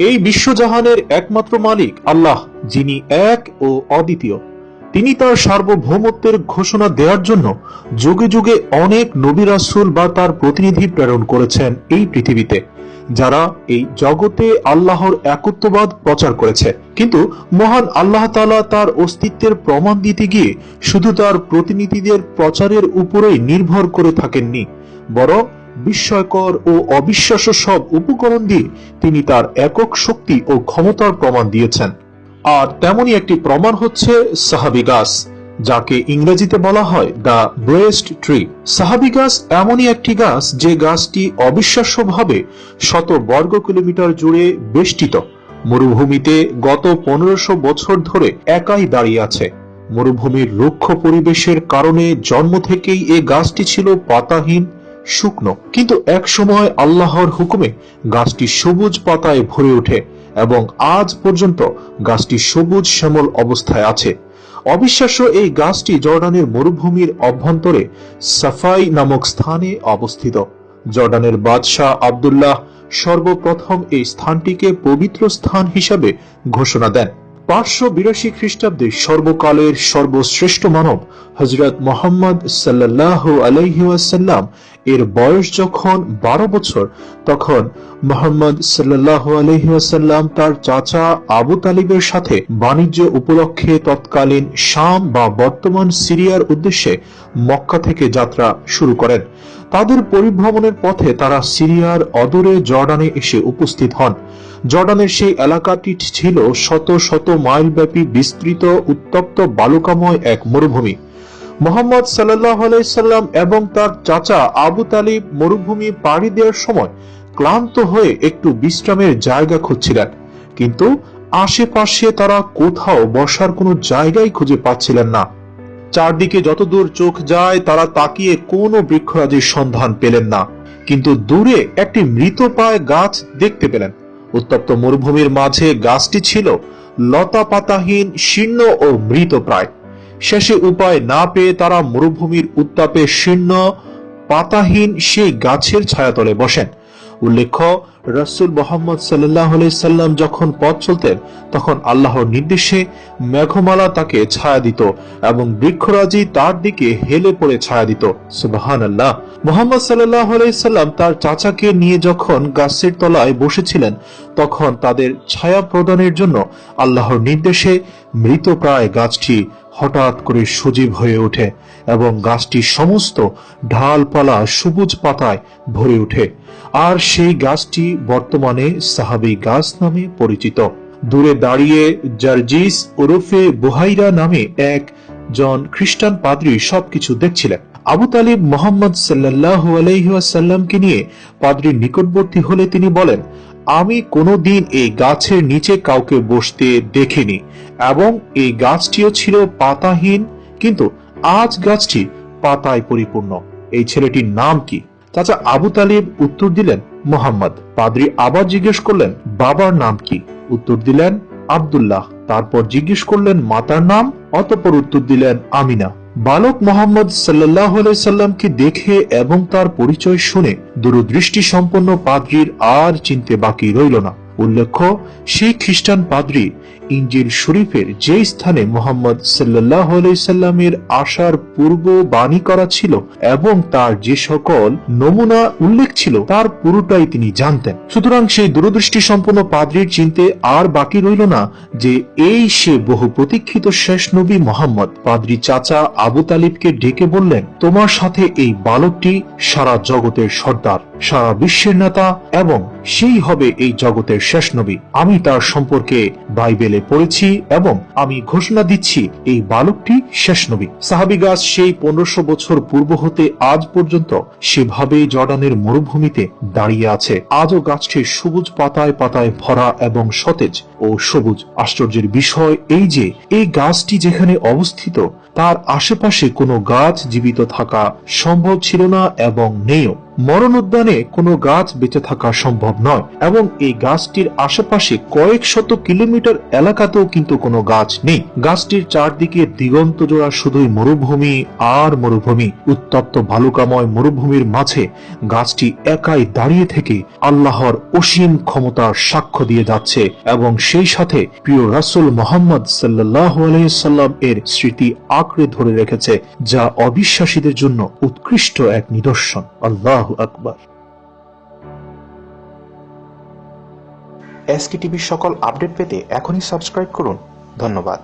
এই বিশ্বজাহানের একমাত্র মালিক আল্লাহ, যিনি এক ও অদ্বিতীয়। তিনি তার সার্বভৌমত্বের ঘোষণা দেওয়ার জন্য যুগে যুগে অনেক নবী রাসূল বা তার প্রতিনিধি প্রেরণ করেছেন এই পৃথিবীতে, যারা এই জগতে আল্লাহর একত্ববাদ প্রচার করেছে। কিন্তু মহান আল্লাহ তাআলা তার অস্তিত্বের প্রমাণ দিতে গিয়ে শুধু তার প্রতিনিধিদের প্রচারের উপরেই নির্ভর করে থাকেননি, বরং বিস্ময়কর ও অবিশ্বাস্য সব উপকরণ দিয়ে তিনি তার একক শক্তি ও ক্ষমতার প্রমাণ দিয়েছেন। আর তেমনি একটি প্রমাণ হচ্ছে সাহাবী গাছ, যাকে ইংরেজিতে বলা হয় দ্য ব্রেস্ট ট্রি। সাহাবী গাছ এমনই একটি গাছ যে গাছটি অবিশ্বাস্যভাবে শত বর্গ কিলোমিটার জুড়ে বেষ্টিত। মরুভূমিতে গত 1500 বছর ধরে একাই দাঁড়িয়ে আছে। মরুভূমির রুক্ষ পরিবেশের কারণে জন্ম থেকেই এই গাছটি ছিল পাতাহীন, শুকনো, কিন্তু এক সময় আল্লাহর হুকুমে গাছটি সবুজ পাতায় ভরে ওঠে এবং আজ পর্যন্ত গাছটি সবুজ শ্যামল অবস্থায় আছে। অবিশ্বাস্য এই গাছটি জর্ডানের মরুভূমির অভ্যন্তরে সাফাই নামক স্থানে অবস্থিত। জর্ডানের বাদশাহ আব্দুল্লাহ সর্বপ্রথম এই স্থানটিকে পবিত্র স্থান হিসাবে ঘোষণা দেন। 582 খ্রিস্টাব্দে সর্বকালের সর্বশ্রেষ্ঠ মানব হযরত মুহাম্মদ সাল্লাল্লাহু আলাইহি ওয়াসাল্লাম এর বয়স যখন 12 বছর, তখন মুহাম্মদ সাল্লাল্লাহু আলাইহি ওয়াসাল্লাম তার চাচা আবু তালিবের সাথে বাণিজ্য উপলক্ষে তৎকালীন শাম বা বর্তমান সিরিয়ার উদ্দেশ্যে মক্কা থেকে যাত্রা শুরু করেন। তাদের পরিভ্রমণের পথে তারা সিরিয়ার অদূরে জর্ডানে এসে উপস্থিত হন। জর্ডানের সেই এলাকাটি ছিল শত শত মাইল ব্যাপী বিস্তৃত উত্তপ্ত বালুকাময় এক মরুভূমি। মুহাম্মদ সাল্লাল্লাহু আলাইহি সাল্লাম এবং তার চাচা আবু তালিব মরুভূমি পাড়ি দেওয়ার সময় ক্লান্ত হয়ে একটু বিশ্রামের জায়গা খুঁজছিলেন, কিন্তু আশেপাশে তারা কোথাও বসার কোনো জায়গাই খুঁজে পাচ্ছিলেন না। চারদিকে যতদূর চোখ যায় তারা তাকিয়ে কোনো বৃক্ষরাজির সন্ধান পেলেন না, কিন্তু দূরে একটি মৃতপ্রায় গাছ দেখতে পেলেন। উত্তপ্ত মরুভূমির মাঝে গাছটি ছিল লতা পাতাহীন, শীর্ণ ও মৃতপ্রায়। শেষে উপায় না পেয়ে তারা মরুভূমির উত্তাপে শীর্ণ পাতাহীন সেই গাছের ছায়াতলে বসেন। উল্লেখ্য, রাসূল মুহাম্মদ সাল্লাল্লাহু আলাইহি সাল্লাম যখন পথ চলতেন তখন আল্লাহর নির্দেশে মেঘমালা তাকে ছায়া দিত এবং বৃক্ষরাজি তার দিকে হেলে পড়ে ছায়া দিত। সুবহানাল্লাহ। মুহাম্মদ সাল্লাল্লাহু আলাইহি সাল্লাম তার চাচাকে নিয়ে যখন গাছের তলায় বসেছিলেন তখন তাদের ছায়া প্রদানের জন্য আল্লাহর নির্দেশে মৃতপ্রায় গাছটি হঠাৎ করে সজীব হয়ে ওঠে এবং গাছটি সমস্ত ঢালপালা সবুজ পাতায় ভরে ওঠে। আর সেই গাছটি বর্তমানে সাহাবী গাছ নামে পরিচিত। দূরে দাঁড়িয়ে জার্জিস ওরফে বুহাইরা নামে একজন খ্রিস্টান পাদ্রী সবকিছু দেখছিলেন। আবু তালিব মুহাম্মদ সাল্লাল্লাহু আলাইহি ওয়াসাল্লামকে নিয়ে পাদ্রীর নিকটবর্তী হলে তিনি বলেন, আমি কোনোদিন এই গাছের নিচে কাউকে বসতে দেখিনি এবং এই গাছটিও ছিল পাতাহীন, কিন্তু আজ গাছটি পাতায় পরিপূর্ণ। এই ছেলেটির নাম কি? চাচা আবু তালিব উত্তর দিলেন, মুহাম্মদ। পাদ্রী আবার জিজ্ঞেস করলেন, বাবার নাম কি? উত্তর দিলেন, আব্দুল্লাহ। তারপর জিজ্ঞেস করলেন, মাতার নাম? অতঃপর উত্তর দিলেন, আমিনা। বালক মোহাম্মদ সাল্লাল্লাহু আলাইহি সাল্লামকে দেখে এবং তার পরিচয় শুনে দূরদৃষ্টি সম্পন্ন পাদ্রীর আর চিনতে বাকি রইল না। উল্লেখ্য, সেই খ্রিস্টান পাদ্রী ইনজিল শরীফের যে স্থানে মুহাম্মদ সাল্লাল্লাহু আলাইহি সাল্লামের আসার পূর্ব বাণী করা ছিল এবং তার যে সকল নমুনা উল্লেখ ছিল তার পুরোটাই তিনি জানতেন। সুতরাং সেই দূরদৃষ্টি সম্পন্ন পাদ্রীর চিনতে আর বাকি রইল না যে এই সে বহু প্রতীক্ষিত শেষ নবী মুহাম্মদ। পাদ্রী চাচা আবু তালিবকে ডেকে বললেন, তোমার সাথে এই বালকটি সারা জগতের সর্দার, সারা বিশ্বের নেতা এবং সেই হবে এই জগতের শেষ নবী। আমি তার সম্পর্কে বাইবেলে পড়েছি এবং আমি ঘোষণা দিচ্ছি এই বালকটি শেষ নবী। সাহাবী গাছ সেই 1500 বছর পূর্ব হতে আজ পর্যন্ত সেভাবেই জর্ডানের মরুভূমিতে দাঁড়িয়ে আছে। আজও গাছটি সবুজ পাতায় পাতায় ভরা এবং সতেজ ও সবুজ। আশ্চর্যের বিষয় এই যে এই গাছটি যেখানে অবস্থিত তার আশেপাশে কোনো গাছ জীবিত থাকা সম্ভব ছিল না এবং নেইও। মরণোদ্যানে কোনো গাছ বেঁচে থাকা সম্ভব নয় এবং এই গাছটির আশেপাশে কয়েক শত কিলোমিটার এলাকাতেও কিন্তু কোনো গাছ নেই। গাছটির চারদিকে দিগন্ত জোড়া শুধুই মরুভূমি আর মরুভূমি। উত্তপ্ত বালুকাময় মরুভূমির মাঝে গাছটি একাই দাঁড়িয়ে থেকে আল্লাহর অসীম ক্ষমতার সাক্ষ্য দিয়ে যাচ্ছে এবং সেই সাথে প্রিয় রাসূল মুহাম্মদ সাল্লাল্লাহু আলাইহি সাল্লাম এর স্মৃতি আঁকড়ে ধরে রেখেছে, যা অবিশ্বাসীদের জন্য উৎকৃষ্ট এক নিদর্শন। আল্লাহু আকবার। এসকে টিভির সকল আপডেট পেতে এখনই সাবস্ক্রাইব করুন। ধন্যবাদ।